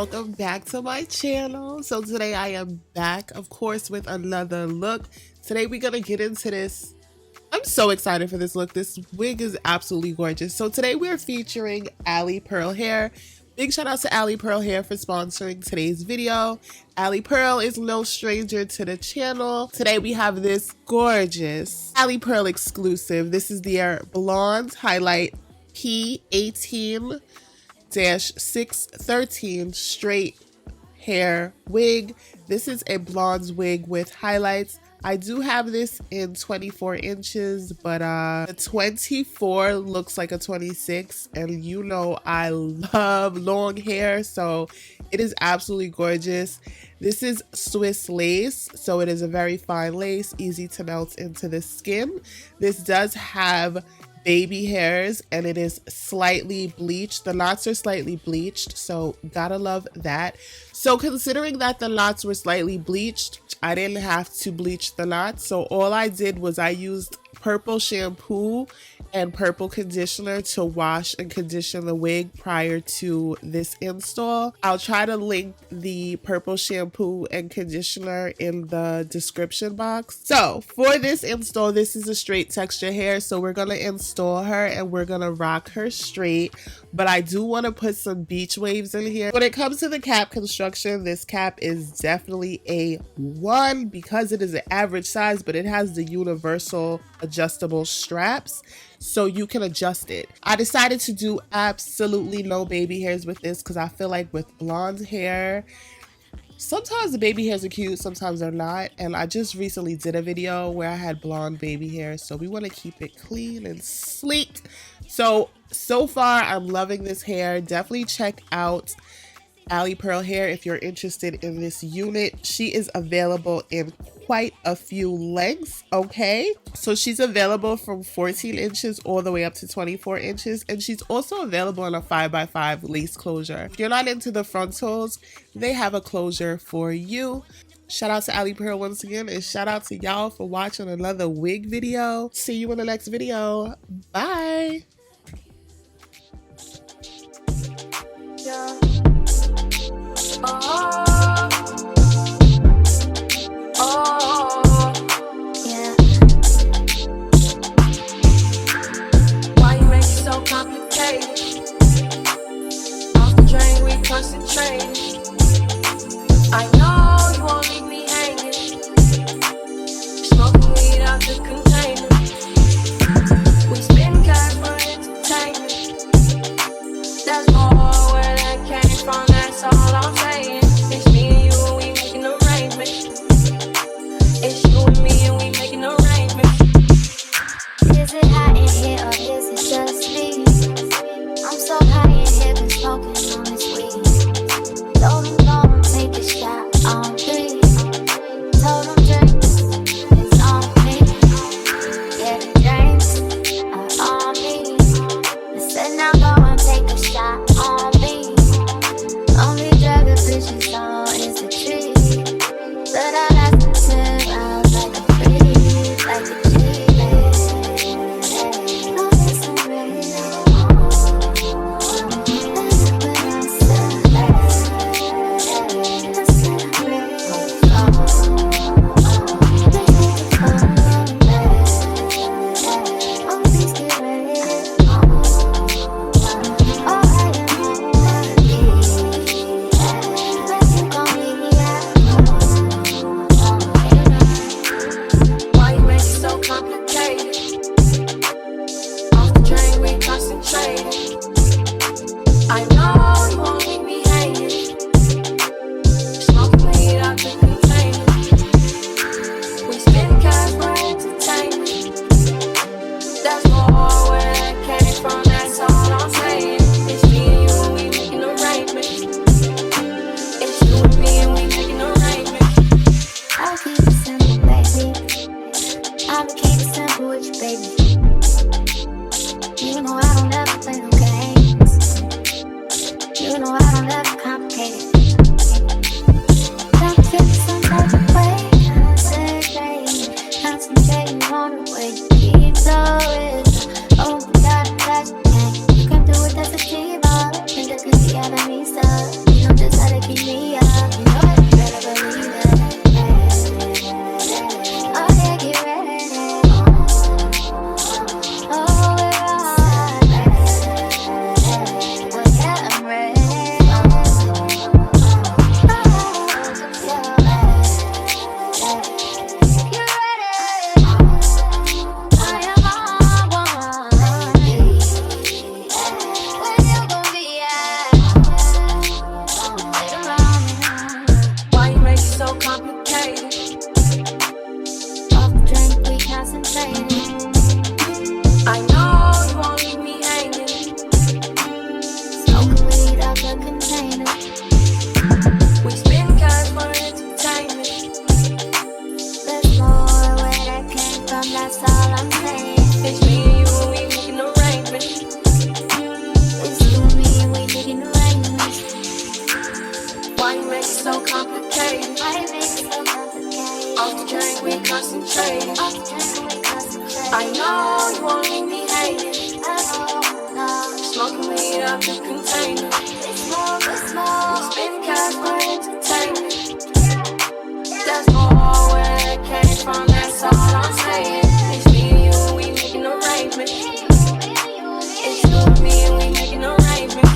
welcome back to my channel. So today I am back, of course, with another look. Today we're gonna get into this. I'm so excited for this look. This wig is absolutely gorgeous. So today we're featuring Alipearl Hair. Big shout out to Alipearl Hair for sponsoring today's video. Alipearl is no stranger to the channel. Today we have this gorgeous Alipearl exclusive. This is their Blonde Highlight P18-613 straight hair wig. This is a blonde wig with highlights. I do have this in 24 inches, but the 24 looks like a 26, and you know I love long hair, so it is absolutely gorgeous. This is Swiss lace, so it is a very fine lace, easy to melt into the skin. This does have baby hairs and it is slightly bleached. The knots are slightly bleached, so gotta love that. So considering that the knots were slightly bleached, I didn't have to bleach the knots, so all I did was I used purple shampoo and purple conditioner to wash and condition the wig prior to this install. I'll try to link the purple shampoo and conditioner in the description box. So for this install, this is a straight texture hair, so we're gonna install her and we're gonna rock her straight, but I do want to put some beach waves in here. When it comes to the cap construction, this cap is definitely a 1 because it is an average size, but it has the universal adjustable straps, so you can adjust it. I decided to do absolutely no baby hairs with this because I feel like with blonde hair, sometimes the baby hairs are cute, sometimes they're not, and I just recently did a video where I had blonde baby hair, so we want to keep it clean and sleek. So far I'm loving this hair. Definitely check out Alipearl Hair if you're interested in this unit. She is available in quite a few lengths, okay? So she's available from 14 inches all the way up to 24 inches, and she's also available in a 5x5 lace closure. If you're not into the frontals, they have a closure for you. Shout out to Alipearl once again, and shout out to y'all for watching another wig video. See you in the next video. Bye. Yeah. Yeah. Why you make it so complicated? Off the drain, we concentrate. I know you won't leave me hanging. Smoking weed out the container. We spend cash for entertainment. That's more where that came from. That's all I'm saying. It's me and you and we making arrangements. It's you and me and we making arrangements. Is it hot in here or is it just me? I'm so high in here, been smoking on this weed. Why you make it so complicated? Off the drink, we concentrated. I know you won't leave me hanging. Smoking weed out the container. Spend cash for entertainment. That's more where it came from, that's all I'm saying. It's me and you, we making arrangements. It's you and me, and we making arrangements.